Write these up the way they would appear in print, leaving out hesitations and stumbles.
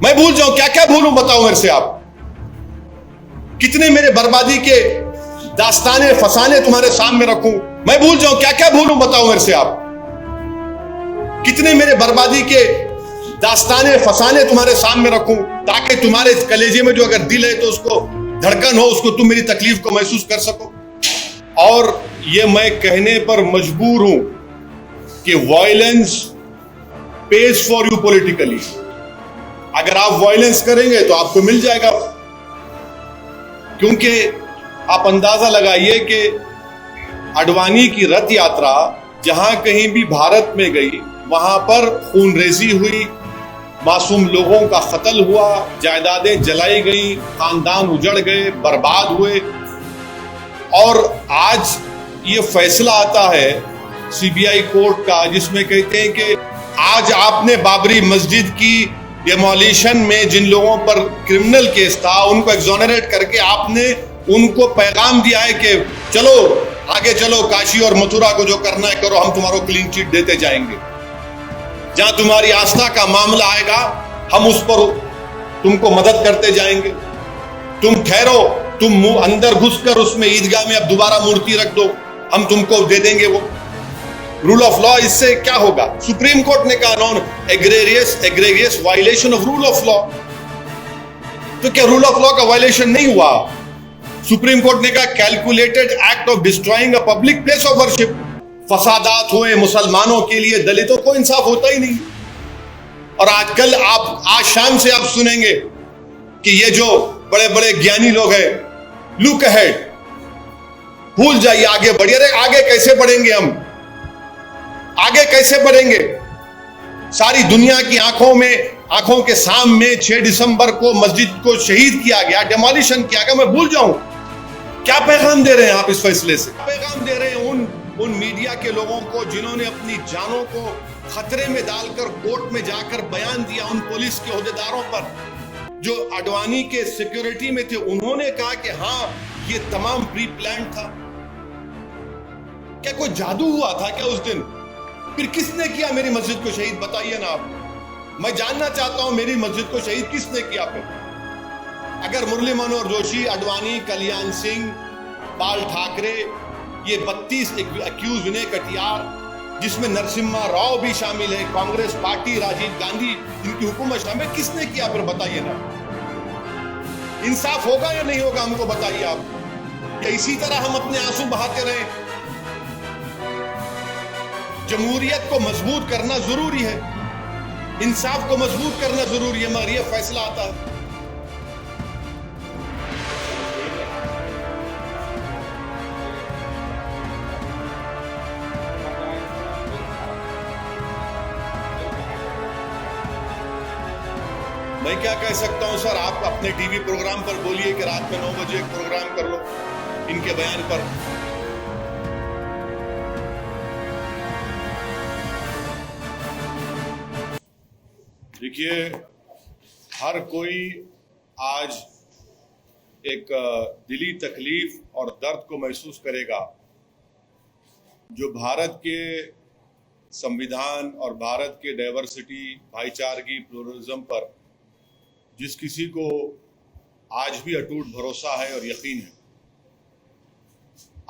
मैं भूल जाऊं, क्या क्या भूलूं, बताओ मेरे से आप। कितने मेरे बर्बादी के दास्ताने फसाने तुम्हारे सामने रखूं, मैं भूल जाऊं, क्या क्या भूलूं, बताओ मेरे से आप। कितने मेरे बर्बादी के दास्ताने फसाने तुम्हारे सामने रखूं, ताकि तुम्हारे कलेजे में जो अगर दिल है तो उसको धड़कन हो, उसको तुम मेरी तकलीफ को महसूस कर सको। और ये मैं कहने पर मजबूर हूं कि violence page for you politically. अगर आप वायलेंस करेंगे तो आपको मिल जाएगा, क्योंकि आप अंदाजा लगाइए कि अडवाणी की रथ यात्रा जहां कहीं भी भारत में गई, वहां पर खूनरेजी हुई, मासूम लोगों का कत्ल हुआ, जायदादें जलाई गई, खानदान उजड़ गए, बर्बाद हुए। और आज ये फैसला आता है सीबीआई कोर्ट का, जिसमें कहते हैं कि आज आपने बाबरी मस्जिद की डेमोलिशन में जिन लोगों पर क्रिमिनल केस था उनको एक्सोनरेट करके आपने उनको पैगाम दिया है कि चलो आगे चलो, काशी और मथुरा को जो करना है करो, हम तुम्हारा क्लीन चिट देते जाएंगे। जहां तुम्हारी आस्था का मामला आएगा हम उस पर तुमको मदद करते जाएंगे। तुम ठहरो, तुम मुंह अंदर घुसकर उसमें ईदगाह में अब दोबारा मूर्ति रख दो, हम तुमको दे देंगे वो। रूल ऑफ लॉ, इससे क्या होगा? सुप्रीम कोर्ट ने कहा non egregious violation of rule of law. तो क्या रूल ऑफ लॉ का वायलेशन नहीं हुआ? सुप्रीम कोर्ट ने कहा calculated act of destroying a public place of worship. फसादात हुए मुसलमानों के लिए, दलितों को इंसाफ होता ही नहीं। और आजकल आप आज शाम से आप सुनेंगे कि ये जो बड़े बड़े ज्ञानी लोग हैं, लुक अहेड, भूल जाइए, आगे बढ़िए। अरे आगे कैसे बढ़ेंगे हम? आगे कैसे बढ़ेंगे? सारी दुनिया की आंखों के सामने 6 दिसंबर को मस्जिद को शहीद किया गया, डेमोलिशन किया गया, मैं भूल जाऊं? क्या पैगाम दे रहे हैं आप इस फैसले से? पैगाम दे रहे हैं उन मीडिया के लोगों को जिन्होंने अपनी जानों को खतरे में डालकर कोर्ट में जाकर बयान दिया, उन पुलिस के ओहदेदारों पर जो अडवाणी के सिक्योरिटी में थे। उन्होंने कहा कि हाँ, ये तमाम प्री प्लान था। क्या कोई जादू हुआ था क्या उस दिन? फिर किसने किया मेरी मस्जिद को शहीद? बताइए ना आप। मैं जानना चाहता हूं मेरी मस्जिद को शहीद किसने किया? फिर अगर मुरली मनोहर जोशी, अडवाणी, कल्याण सिंह, बाल ठाकरे, ये 32 एक्यूज, विनय कटियार, जिसमें नरसिम्हा राव भी शामिल है, कांग्रेस पार्टी, राजीव गांधी, इनकी हुकूमत शामिल, किसने किया? फिर बताइए ना। इंसाफ होगा या नहीं होगा, हमको बताइए आप। या इसी तरह हम अपने आंसू बहाते रहे? जमहूरियत को मजबूत करना जरूरी है, इंसाफ को मजबूत करना जरूरी है, मगर यह फैसला आता है। मैं क्या कह सकता हूं सर? आप अपने टीवी प्रोग्राम पर बोलिए कि रात में 9 बजे एक प्रोग्राम कर लो इनके बयान पर। देखिए, हर कोई आज एक दिली तकलीफ और दर्द को महसूस करेगा जो भारत के संविधान और भारत के डाइवर्सिटी, भाईचारगी, प्लुरलिज्म पर जिस किसी को आज भी अटूट भरोसा है और यकीन है,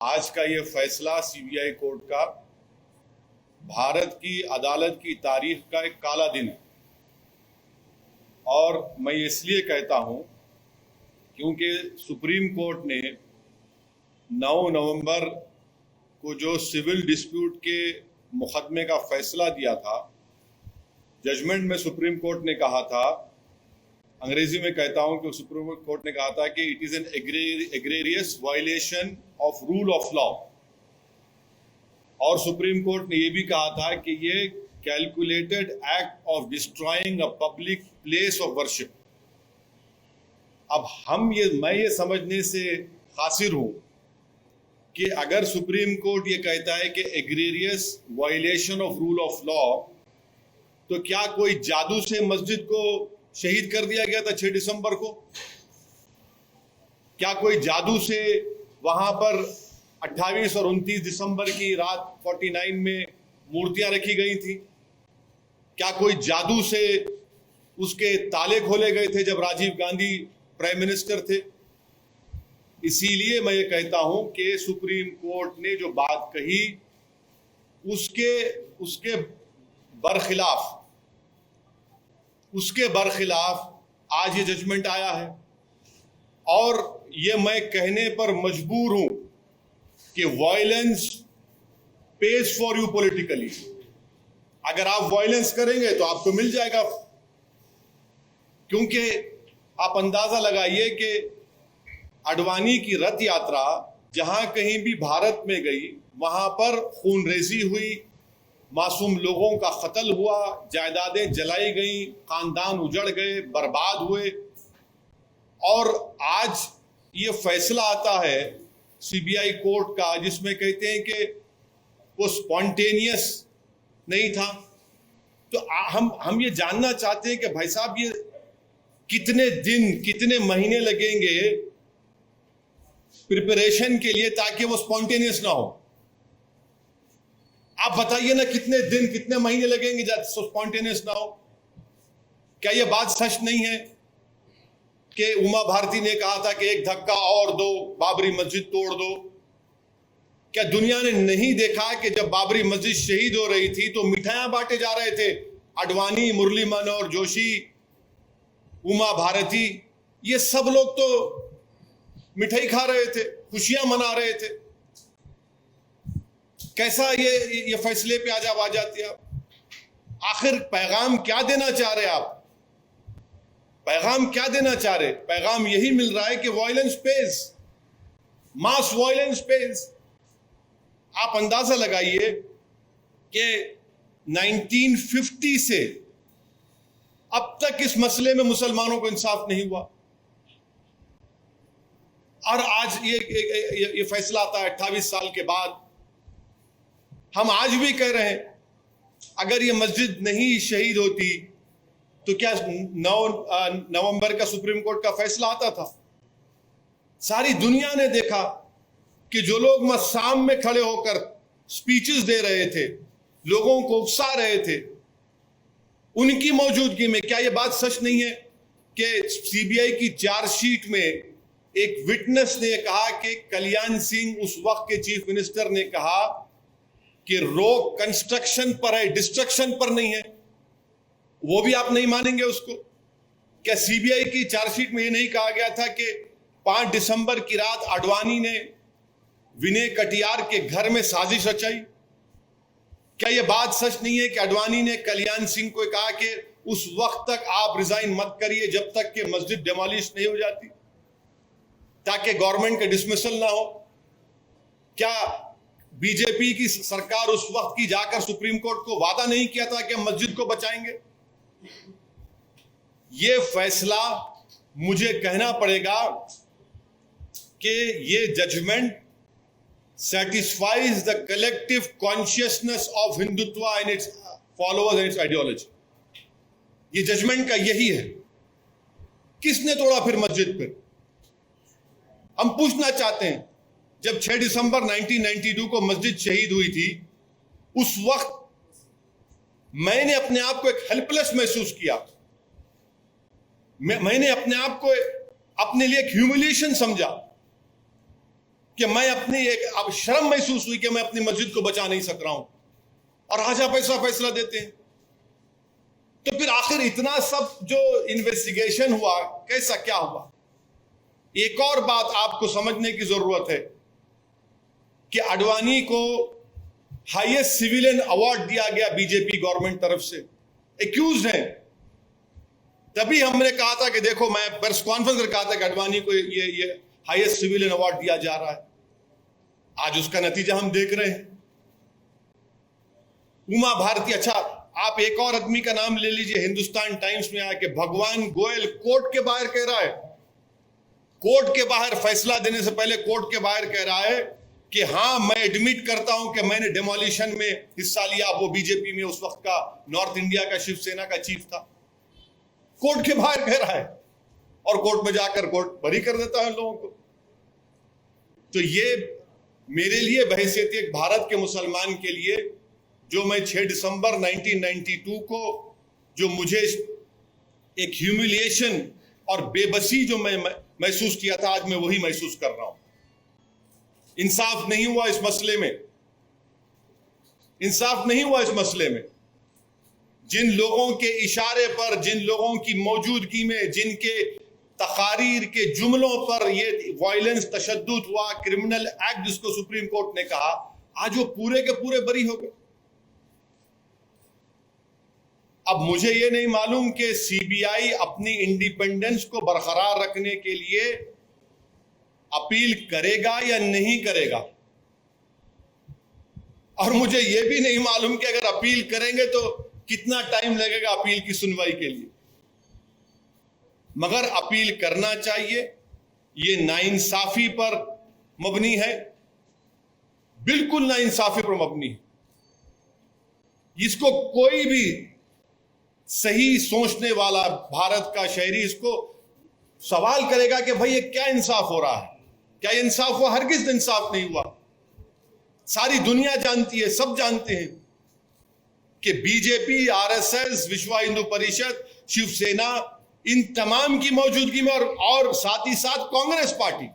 आज का ये फैसला सीबीआई कोर्ट का भारत की अदालत की तारीख का एक काला दिन है। और मैं इसलिए कहता हूं क्योंकि सुप्रीम कोर्ट ने 9 नवंबर को जो सिविल डिस्प्यूट के मुकदमे का फैसला दिया था, जजमेंट में सुप्रीम कोर्ट ने कहा था, अंग्रेजी में कहता हूं कि सुप्रीम कोर्ट ने कहा था कि it is an egregious violation of rule of law. और सुप्रीम कोर्ट ने यह भी कहा था कि ये calculated act of destroying a public place of worship. अब मैं ये समझने से हासिल हूं कि अगर सुप्रीम कोर्ट ये कहता है कि egregious violation of rule of law, तो क्या कोई जादू से मस्जिद को शहीद कर दिया गया था 6 दिसंबर को? क्या कोई जादू से वहां पर 28 और 29 दिसंबर की रात 49 में मूर्तियां रखी गई थी? क्या कोई जादू से उसके ताले खोले गए थे जब राजीव गांधी प्राइम मिनिस्टर थे। इसीलिए मैं ये कहता हूं कि सुप्रीम कोर्ट ने जो बात कही उसके बरखिलाफ आज ये जजमेंट आया है, और ये मैं कहने पर मजबूर हूं कि violence page for you politically. अगर आप वायलेंस करेंगे तो आपको मिल जाएगा, क्योंकि आप अंदाजा लगाइए कि आडवाणी की रथ यात्रा जहां कहीं भी भारत में गई वहां पर खूनरेजी हुई, मासूम लोगों का कत्ल हुआ, जायदादें जलाई गई, खानदान उजड़ गए, बर्बाद हुए। और आज ये फैसला आता है सीबीआई कोर्ट का जिसमें कहते हैं कि वो स्पॉन्टेनियस नहीं था। तो हम ये जानना चाहते हैं कि भाई साहब ये कितने दिन कितने महीने लगेंगे प्रिपरेशन के लिए ताकि वो स्पॉन्टेनियस ना हो। आप बताइए ना, कितने दिन कितने महीने लगेंगे जब स्पॉन्टेनियस ना हो। क्या ये बात सच नहीं है कि उमा भारती ने कहा था कि एक धक्का और दो, बाबरी मस्जिद तोड़ दो? क्या दुनिया ने नहीं देखा कि जब बाबरी मस्जिद शहीद हो रही थी तो मिठाइयां बांटे जा रहे थे? आडवाणी, मुरली मनोहर जोशी, उमा भारती, ये सब लोग तो मिठाई खा रहे थे, खुशियां मना रहे थे। कैसा ये फैसले पे आज आ जाती है आप? आखिर पैगाम क्या देना चाह रहे आप? पैगाम क्या देना चाह रहे? पैगाम यही मिल रहा है कि वायलेंस पेज, मास वायलेंस पेज। आप अंदाजा लगाइए कि 1950 से अब तक इस मसले में मुसलमानों को इंसाफ नहीं हुआ, और आज ये फैसला आता है 28 साल के बाद। हम आज भी कह रहे हैं अगर ये मस्जिद नहीं शहीद होती तो क्या 9 नवंबर का सुप्रीम कोर्ट का फैसला आता था? सारी दुनिया ने देखा कि जो लोग मस्साम में खड़े होकर स्पीचेस दे रहे थे, लोगों को उकसा रहे थे, उनकी मौजूदगी में क्या यह बात सच नहीं है कि सीबीआई की चार्जशीट में एक विटनेस ने कहा कि कल्याण सिंह, उस वक्त के चीफ मिनिस्टर, ने कहा कि रोक कंस्ट्रक्शन पर है, डिस्ट्रक्शन पर नहीं है। वो भी आप नहीं मानेंगे उसको? क्या सीबीआई की चार्जशीट में यह नहीं कहा गया था कि 5 दिसंबर की रात आडवाणी ने विनय कटियार के घर में साजिश रचाई? क्या यह बात सच नहीं है कि आडवाणी ने कल्याण सिंह को कहा कि उस वक्त तक आप रिजाइन मत करिए जब तक कि मस्जिद डिमोलिश नहीं हो जाती, ताकि गवर्नमेंट का डिसमिसल ना हो? क्या बीजेपी की सरकार उस वक्त की जाकर सुप्रीम कोर्ट को वादा नहीं किया था कि हम मस्जिद को बचाएंगे? यह फैसला, मुझे कहना पड़ेगा कि यह judgement satisfies the collective consciousness of Hindutva and its followers and its ideology. ये जजमेंट का यही है। किसने तोड़ा फिर मस्जिद? पर हम पूछना चाहते हैं, जब 6 दिसंबर 1992 को मस्जिद शहीद हुई थी, उस वक्त मैंने अपने आप को एक हेल्पलेस महसूस किया। मैंने अपने आप को अपने लिए एक ह्यूमिलिएशन समझा कि मैं अपनी अब शर्म महसूस हुई कि मैं अपनी मस्जिद को बचा नहीं सक रहा हूं, और आज आप ऐसा फैसला देते हैं। तो फिर आखिर इतना सब जो इन्वेस्टिगेशन हुआ, कैसा क्या हुआ? एक और बात आपको समझने की जरूरत है कि आडवाणी को हाईएस्ट सिविलियन अवार्ड दिया गया बीजेपी गवर्नमेंट तरफ से, एक्यूज हैं। तभी हमने कहा था कि देखो, मैं प्रेस कॉन्फ्रेंस में कहा था कि आडवाणी को ये हाईएस्ट सिविलियन अवार्ड दिया जा रहा है। आज उसका नतीजा हम देख रहे हैं। उमा भारती, अच्छा आप एक और आदमी का नाम ले लीजिए, हिंदुस्तान टाइम्स में आया कि भगवान गोयल कोर्ट के बाहर कह रहा है, कोर्ट के बाहर फैसला देने से पहले कोर्ट के बाहर कह रहा है कि हां, मैं एडमिट करता हूं कि मैंने डिमोलिशन में हिस्सा लिया। वो बीजेपी में उस वक्त का नॉर्थ इंडिया का शिवसेना का चीफ था। कोर्ट के बाहर कह रहा है, और कोर्ट में जाकर कोर्ट बरी कर देता है लोगों को। तो ये मेरे लिए बहैसियत एक भारत के मुसलमान के लिए, जो मैं 6 दिसंबर 1992 को जो मुझे एक ह्यूमिलिएशन और बेबसी जो मैं महसूस किया था, आज मैं वही महसूस कर रहा हूं। इंसाफ नहीं हुआ इस मसले में, इंसाफ नहीं हुआ इस मसले में। जिन लोगों के इशारे पर, जिन लोगों की मौजूदगी में, जिनके तकारीर के जुमलों पर ये वायलेंस, तशद्दुद हुआ, क्रिमिनल एक्ट जिसको सुप्रीम कोर्ट ने कहा, आज वो पूरे के पूरे बरी हो गए। अब मुझे ये नहीं मालूम कि सीबीआई अपनी इंडिपेंडेंस को बरकरार रखने के लिए अपील करेगा या नहीं करेगा, और मुझे यह भी नहीं मालूम कि अगर अपील करेंगे तो कितना टाइम लगेगा अपील की सुनवाई के लिए। मगर अपील करना चाहिए। ये नाइंसाफी पर मबनी है, बिल्कुल नाइंसाफी पर मबनी है। इसको कोई भी सही सोचने वाला भारत का शहरी इसको सवाल करेगा कि भाई ये क्या इंसाफ हो रहा है, क्या ये इंसाफ हुआ? हरगिज इंसाफ नहीं हुआ। सारी दुनिया जानती है, सब जानते हैं कि बीजेपी, आरएसएस, विश्व हिंदू परिषद, शिवसेना, इन तमाम की मौजूदगी में और साथ ही साथ कांग्रेस पार्टी,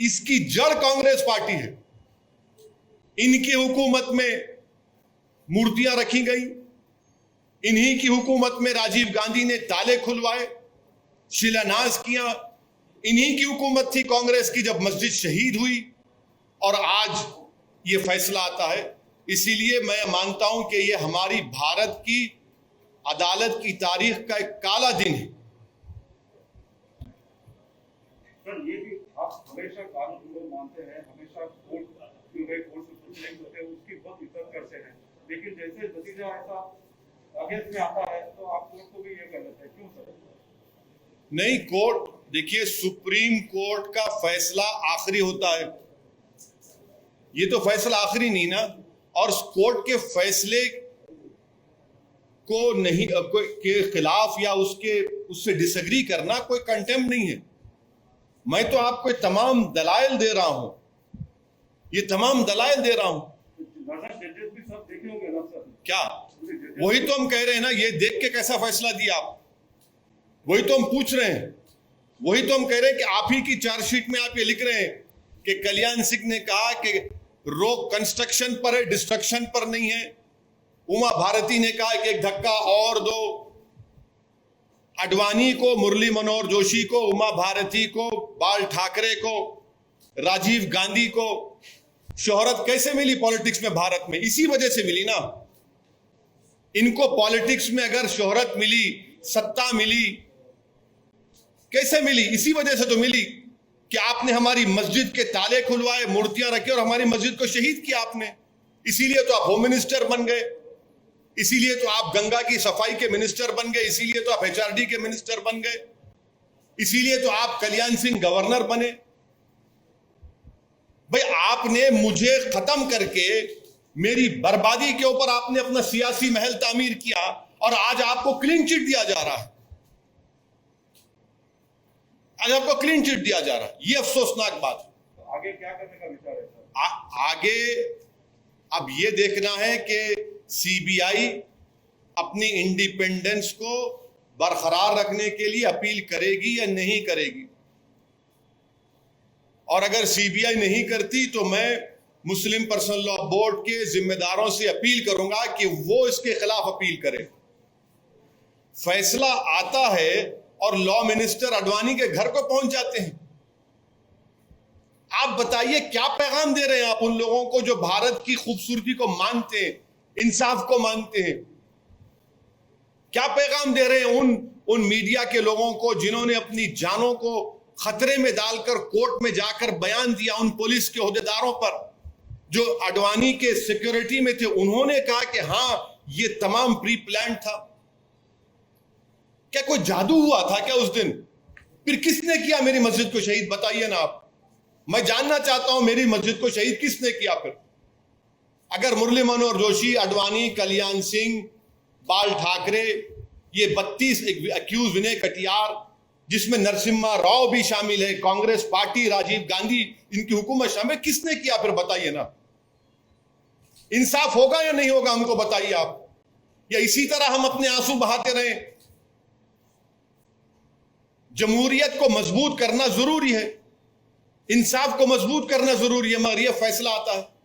इसकी जड़ कांग्रेस पार्टी है। इनकी हुकूमत में मूर्तियां रखी गई, इन्हीं की हुकूमत में राजीव गांधी ने ताले खुलवाए, शिलान्यास किया। इन्हीं की हुकूमत थी कांग्रेस की जब मस्जिद शहीद हुई, और आज ये फैसला आता है। इसीलिए मैं मानता हूं कि ये हमारी भारत की अदालत की तारीख का एक काला दिन है। सर, ये भी आप हमेशा कानून को मानते हैं, हमेशा कोर्ट जो है, कोर्ट से कुछ नहीं होते, उसकी बहुत इज्जत करते हैं, लेकिन जैसे नतीजा ऐसा अगेंस्ट में आता है तो आप कोर्ट को भी ये कर लेते हैं, क्यों सर? नहीं, कोर्ट, देखिए, सुप्रीम कोर्ट का फैसला आखिरी होता है। ये तो फैसला आखिरी नहीं ना, और कोर्ट के फैसले को नहीं के खिलाफ या उससे डिसएग्री करना कोई कंटेम्प्ट नहीं है। मैं तो आपको तमाम दलाइल दे रहा हूं, ये तमाम दलाइल दे रहा हूं। भी सब देखे होंगे ना सर? क्या? वही तो हम कह रहे हैं ना, ये देख के कैसा फैसला दिया आप, वही तो हम पूछ रहे हैं। वही तो हम कह रहे हैं कि आप ही की चार्जशीट में आप ये लिख रहे हैं कि कल्याण सिंह ने कहा कि रोक कंस्ट्रक्शन पर है, डिस्ट्रक्शन पर नहीं है। उमा भारती ने कहा कि एक धक्का और दो। अडवाणी को, मुरली मनोहर जोशी को, उमा भारती को, बाल ठाकरे को, राजीव गांधी को शोहरत कैसे मिली पॉलिटिक्स में भारत में? इसी वजह से मिली ना। इनको पॉलिटिक्स में अगर शोहरत मिली, सत्ता मिली, कैसे मिली? इसी वजह से तो मिली कि आपने हमारी मस्जिद के ताले खुलवाए, मूर्तियां रखी और हमारी मस्जिद को शहीद किया आपने। इसीलिए तो आप होम मिनिस्टर बन गए, इसीलिए तो आप गंगा की सफाई के मिनिस्टर बन गए, इसीलिए तो आप एचआरडी के मिनिस्टर बन गए, इसीलिए तो आप कल्याण सिंह गवर्नर बने। भाई, आपने मुझे खत्म करके मेरी बर्बादी के ऊपर आपने अपना सियासी महल तामीर किया, और आज आपको क्लीन चिट दिया जा रहा है। आज आपको क्लीन चिट दिया जा रहा है, ये अफसोसनाक बात है। तो आगे क्या करने का विचार है सर? आगे अब ये देखना है कि सीबीआई अपनी इंडिपेंडेंस को बरकरार रखने के लिए अपील करेगी या नहीं करेगी। और अगर सीबीआई नहीं करती तो मैं मुस्लिम पर्सनल लॉ बोर्ड के जिम्मेदारों से अपील करूंगा कि वो इसके खिलाफ अपील करें। फैसला आता है और लॉ मिनिस्टर अडवाणी के घर को पहुंच जाते हैं। आप बताइए क्या पैगाम दे रहे हैं आप उन लोगों को जो भारत की खूबसूरती को मानते हैं, इंसाफ को मानते हैं? क्या पैगाम दे रहे हैं उन मीडिया के लोगों को जिन्होंने अपनी जानों को खतरे में डालकर कोर्ट में जाकर बयान दिया, उन पुलिस के ओहदेदारों पर जो अडवाणी के सिक्योरिटी में थे? उन्होंने कहा कि हां, ये तमाम प्री प्लान था। क्या कोई जादू हुआ था क्या उस दिन? फिर किसने किया मेरी मस्जिद को शहीद? बताइए ना आप, मैं जानना चाहता हूं मेरी मस्जिद को शहीद किसने किया? फिर अगर मुरली मनोहर जोशी, अडवाणी, कल्याण सिंह, बाल ठाकरे, ये 32 अक्यूज, विनय कटियार, जिसमें नरसिम्हा राव भी शामिल है, कांग्रेस पार्टी, राजीव गांधी, इनकी हुकूमत शामिल, किसने किया? फिर बताइए ना। इंसाफ होगा या नहीं होगा, हमको बताइए आप। या इसी तरह हम अपने आंसू बहाते रहें? जमहूरियत को मजबूत करना जरूरी है, इंसाफ को मजबूत करना जरूरी है, मगर यह फैसला आता है